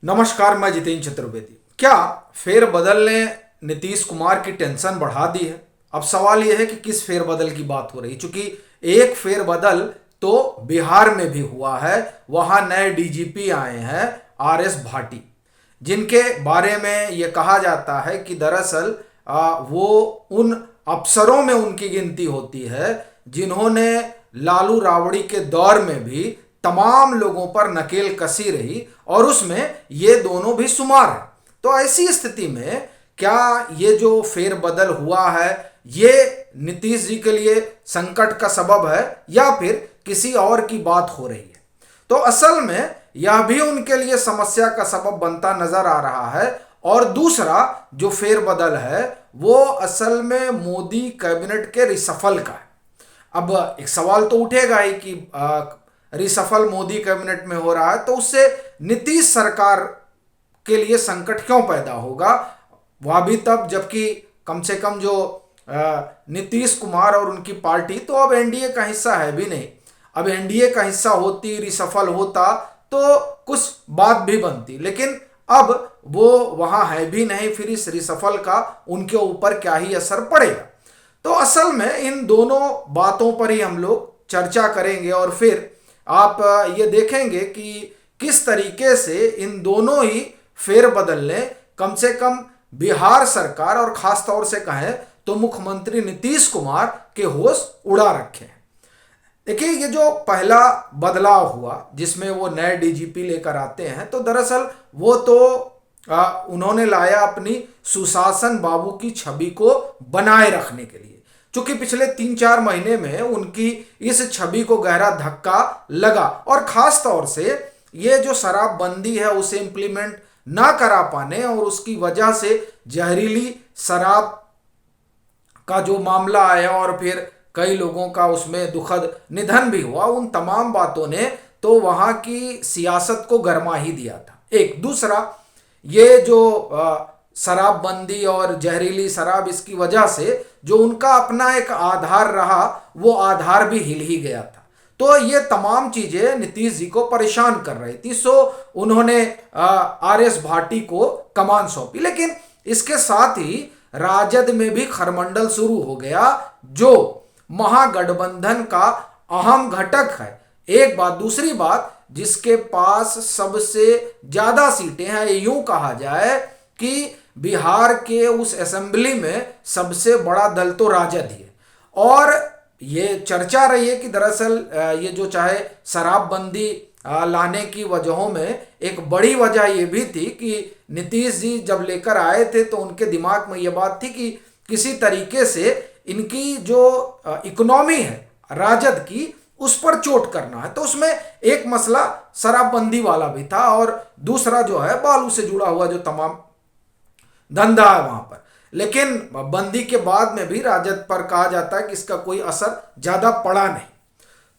नमस्कार, मैं जितेंद्र चतुर्वेदी। क्या फेरबदल ने नीतीश कुमार की टेंशन बढ़ा दी है? अब सवाल यह है कि किस फेरबदल की बात हो रही है, क्योंकि एक फेरबदल तो बिहार में भी हुआ है। वहां नए डीजीपी आए हैं, आर एस भाटी, जिनके बारे में ये कहा जाता है कि दरअसल वो उन अफसरों में उनकी गिनती होती है जिन्होंने लालू राबड़ी के दौर में भी तमाम लोगों पर नकेल कसी रही, और उसमें ये दोनों भी शुमार हैं। तो ऐसी स्थिति में क्या ये जो फेरबदल हुआ है ये नीतीश जी के लिए संकट का सबब है या फिर किसी और की बात हो रही है? तो असल में यह भी उनके लिए समस्या का सबब बनता नजर आ रहा है। और दूसरा जो फेरबदल है वो असल में मोदी कैबिनेट के रिसफल का है। अब एक सवाल तो उठेगा ही कि रिसफल मोदी कैबिनेट में हो रहा है तो उससे नीतीश सरकार के लिए संकट क्यों पैदा होगा? वह भी तब जबकि कम से कम जो नीतीश कुमार और उनकी पार्टी तो अब एनडीए का हिस्सा है भी नहीं। अब एनडीए का हिस्सा होती, रिसफल होता तो कुछ बात भी बनती, लेकिन अब वो वहां है भी नहीं, फिर इस रिसफल का उनके ऊपर क्या ही असर पड़ेगा? तो असल में इन दोनों बातों पर ही हम लोग चर्चा करेंगे और फिर आप ये देखेंगे कि किस तरीके से इन दोनों ही फेरबदल ने कम से कम बिहार सरकार और खास तौर से कहें तो मुख्यमंत्री नीतीश कुमार के होश उड़ा रखे हैं। देखिए, ये जो पहला बदलाव हुआ जिसमें वो नए डीजीपी लेकर आते हैं, तो दरअसल वो तो उन्होंने लाया अपनी सुशासन बाबू की छवि को बनाए रखने के लिए, क्योंकि पिछले 3-4 महीने में उनकी इस छवि को गहरा धक्का लगा। और खास तौर से ये जो शराबबंदी है उसे इंप्लीमेंट ना करा पाने और उसकी वजह से जहरीली शराब का जो मामला आया और फिर कई लोगों का उसमें दुखद निधन भी हुआ, उन तमाम बातों ने तो वहां की सियासत को गरमा ही दिया था। एक दूसरा, ये जो शराबबंदी और जहरीली शराब, इसकी वजह से जो उनका अपना एक आधार रहा वो आधार भी हिल ही गया था। तो ये तमाम चीजें नीतीश जी को परेशान कर रही थी, सो उन्होंने आर एस भाटी को कमान सौंपी। लेकिन इसके साथ ही राजद में भी खरमंडल शुरू हो गया, जो महागठबंधन का अहम घटक है। एक बात, दूसरी बात, जिसके पास सबसे ज्यादा सीटें हैं, यूं कहा जाए कि बिहार के उस असेंबली में सबसे बड़ा दल तो राजद ही है। और ये चर्चा रही है कि दरअसल ये जो चाहे शराबबंदी लाने की वजहों में एक बड़ी वजह ये भी थी कि नीतीश जी जब लेकर आए थे तो उनके दिमाग में ये बात थी कि किसी तरीके से इनकी जो इकोनॉमी है राजद की, उस पर चोट करना है। तो उसमें एक मसला शराबबंदी वाला भी था और दूसरा जो है बालू से जुड़ा हुआ जो तमाम धंधा है वहां पर। लेकिन बंदी के बाद में भी राजद पर कहा जाता है कि इसका कोई असर ज्यादा पड़ा नहीं।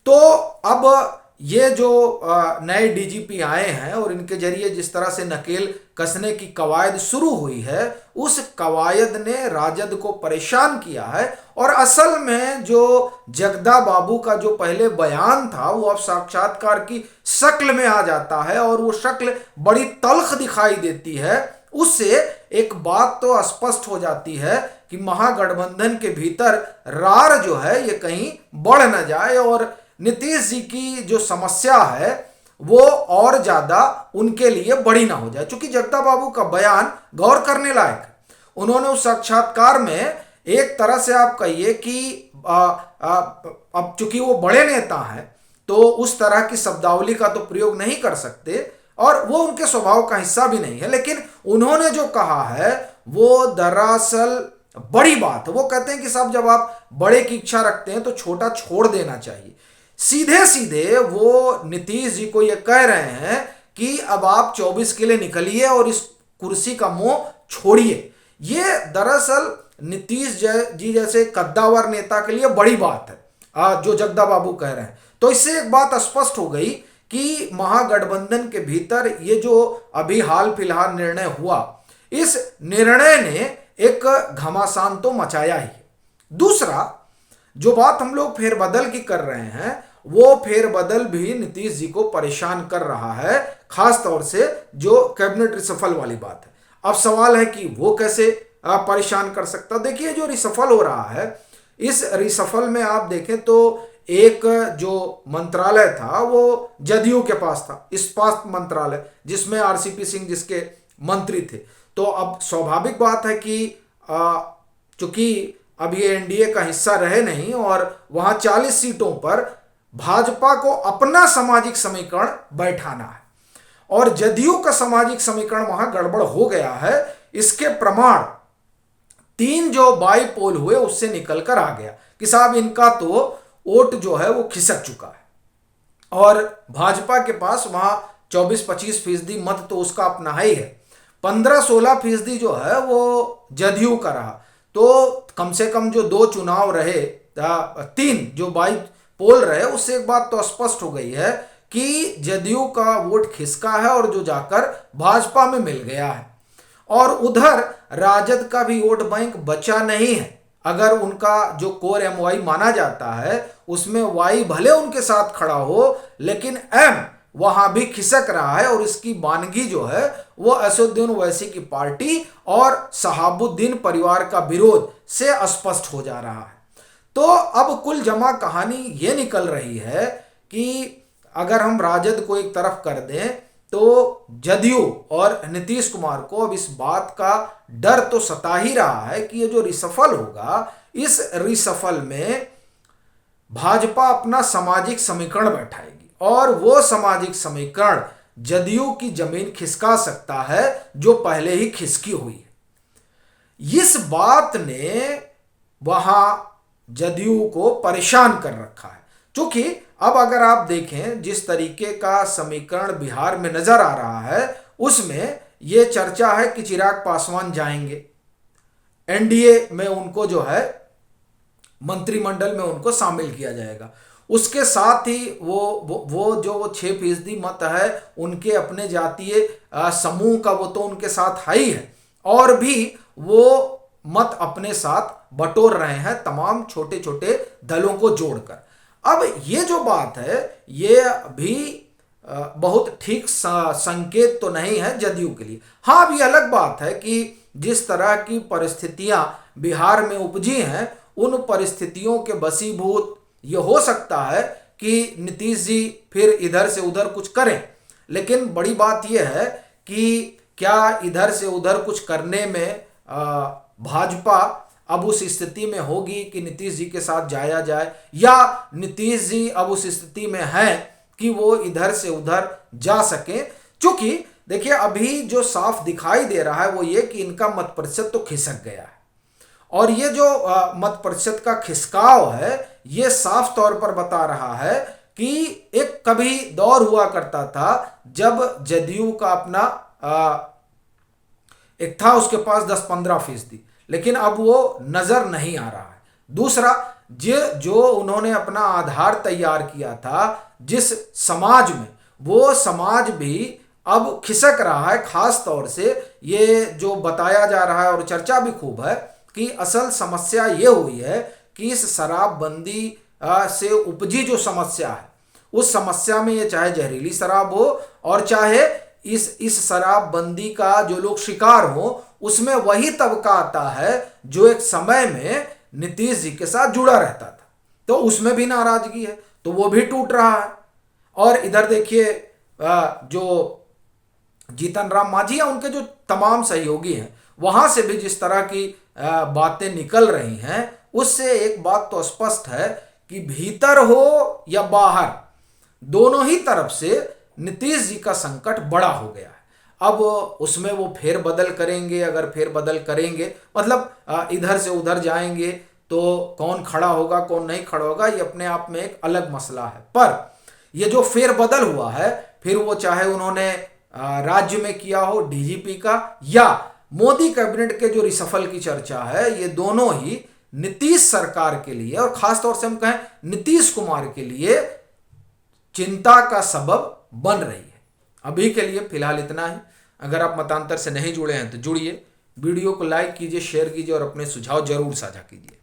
तो अब ये जो नए डीजीपी आए हैं और इनके जरिए जिस तरह से नकेल कसने की कवायद शुरू हुई है, उस कवायद ने राजद को परेशान किया है। और असल में जो जगदा बाबू का जो पहले बयान था वो अब साक्षात्कार की शक्ल में आ जाता है और वो शक्ल बड़ी तल्ख दिखाई देती है। उससे एक बात तो स्पष्ट हो जाती है कि महागठबंधन के भीतर रार जो है ये कहीं बढ़ न जाए और नीतीश जी की जो समस्या है वो और ज्यादा उनके लिए बड़ी ना हो जाए। क्योंकि जगदा बाबू का बयान गौर करने लायक है। उन्होंने उस साक्षात्कार में एक तरह से आप कहिए कि अब चूंकि वो बड़े नेता हैं तो उस तरह की शब्दावली का तो प्रयोग नहीं कर सकते और वो उनके स्वभाव का हिस्सा भी नहीं है, लेकिन उन्होंने जो कहा है वो दरअसल बड़ी बात है। वो कहते हैं कि साहब, जब आप बड़े की इच्छा रखते हैं तो छोटा छोड़ देना चाहिए। सीधे सीधे वो नीतीश जी को ये कह रहे हैं कि अब आप 24 के लिए निकलिए और इस कुर्सी का मोह छोड़िए। ये दरअसल नीतीश जी जैसे कद्दावर नेता के लिए बड़ी बात है जो जगदा बाबू कह रहे हैं। तो इससे एक बात स्पष्ट हो गई कि महागठबंधन के भीतर ये जो अभी हाल फिलहाल निर्णय हुआ, इस निर्णय ने एक घमासान तो मचाया ही। दूसरा, जो बात हम लोग फेरबदल की कर रहे हैं वो फेरबदल भी नीतीश जी को परेशान कर रहा है, खास तौर से जो कैबिनेट रिसफल वाली बात है। अब सवाल है कि वो कैसे परेशान कर सकता। देखिए जो रिसफल हो रहा है, इस रिसफल में आप देखें तो एक जो मंत्रालय था वो जदयू के पास था, इस्पात मंत्रालय, जिसमें आरसीपी सिंह जिसके मंत्री थे। तो अब स्वाभाविक बात है कि चूंकि अब ये एनडीए का हिस्सा रहे नहीं और वहां 40 सीटों पर भाजपा को अपना सामाजिक समीकरण बैठाना है और जदयू का सामाजिक समीकरण वहां गड़बड़ हो गया है। इसके प्रमाण 3 जो बाई पोल हुए उससे निकलकर आ गया कि साहब इनका तो वोट जो है वो खिसक चुका है और भाजपा के पास वहां 24-25% मत तो उसका अपना ही है, 15-16% जो है वो जदयू का रहा। तो कम से कम जो 2 चुनाव रहे, 3 जो बाई पोल रहे, उससे एक बात तो स्पष्ट हो गई है कि जदयू का वोट खिसका है और जो जाकर भाजपा में मिल गया है। और उधर राजद का भी वोट बैंक बचा नहीं है। अगर उनका जो कोर एमवाई माना जाता है उसमें वाई भले उनके साथ खड़ा हो लेकिन एम वहां भी खिसक रहा है और इसकी बानगी जो है वो असदुद्दीन ओवैसी की पार्टी और शहाबुद्दीन परिवार का विरोध से स्पष्ट हो जा रहा है। तो अब कुल जमा कहानी ये निकल रही है कि अगर हम राजद को एक तरफ कर दें तो जदयू और नीतीश कुमार को अब इस बात का डर तो सता ही रहा है कि ये जो रिसफल होगा, इस रिसफल में भाजपा अपना सामाजिक समीकरण बैठाएगी और वो सामाजिक समीकरण जदयू की जमीन खिसका सकता है जो पहले ही खिसकी हुई है। इस बात ने वहां जदयू को परेशान कर रखा है, क्योंकि अब अगर आप देखें जिस तरीके का समीकरण बिहार में नजर आ रहा है उसमें यह चर्चा है कि चिराग पासवान जाएंगे, एनडीए में उनको जो है मंत्रिमंडल में उनको शामिल किया जाएगा। उसके साथ ही वो जो 6% मत है उनके अपने जातीय समूह का वो तो उनके साथ है ही है और भी वो मत अपने साथ बटोर रहे हैं तमाम छोटे छोटे दलों को जोड़कर। अब ये जो बात है ये भी बहुत ठीक संकेत तो नहीं है जदयू के लिए। हाँ, अब ये अलग बात है कि जिस तरह की परिस्थितियां बिहार में उपजी हैं उन परिस्थितियों के बसीभूत ये हो सकता है कि नीतीश जी फिर इधर से उधर कुछ करें, लेकिन बड़ी बात यह है कि क्या इधर से उधर कुछ करने में भाजपा अब उस स्थिति में होगी कि नीतीश जी के साथ जाया जाए, या नीतीश जी अब उस स्थिति में हैं कि वो इधर से उधर जा सके। क्योंकि देखिए अभी जो साफ दिखाई दे रहा है वो ये कि इनका मत प्रतिशत तो खिसक गया है और ये जो मत प्रतिशत का खिसकाव है ये साफ तौर पर बता रहा है कि एक कभी दौर हुआ करता था जब जदयू का अपना एक था उसके पास 10-15%, लेकिन अब वो नजर नहीं आ रहा है। दूसरा जो उन्होंने अपना आधार तैयार किया था जिस समाज में, वो समाज भी अब खिसक रहा है। खास तौर से ये जो बताया जा रहा है और चर्चा भी खूब है कि असल समस्या ये हुई है कि इस शराबबंदी से उपजी जो समस्या है उस समस्या में ये चाहे जहरीली शराब हो और चाहे इस शराबबंदी का जो लोग शिकार हो उसमें वही तबका आता है जो एक समय में नीतीश जी के साथ जुड़ा रहता था, तो उसमें भी नाराजगी है तो वो भी टूट रहा है। और इधर देखिए जो जीतन राम मांझी या उनके जो तमाम सहयोगी हैं वहां से भी जिस तरह की बातें निकल रही हैं उससे एक बात तो स्पष्ट है कि भीतर हो या बाहर दोनों ही तरफ से नीतीश जी का संकट बड़ा हो गया है। अब उसमें वो फेरबदल करेंगे, अगर फेरबदल करेंगे मतलब इधर से उधर जाएंगे तो कौन खड़ा होगा कौन नहीं खड़ा होगा ये अपने आप में एक अलग मसला है। पर ये जो फेरबदल हुआ है फिर वो चाहे उन्होंने राज्य में किया हो डीजीपी का या मोदी कैबिनेट के जो रिसफल की चर्चा है, ये दोनों ही नीतीश सरकार के लिए और खासतौर से हम कहें नीतीश कुमार के लिए चिंता का सबब बन रही है। अभी के लिए फिलहाल इतना ही। अगर आप मतांतर से नहीं जुड़े हैं तो जुड़िए, वीडियो को लाइक कीजिए, शेयर कीजिए और अपने सुझाव जरूर साझा कीजिए।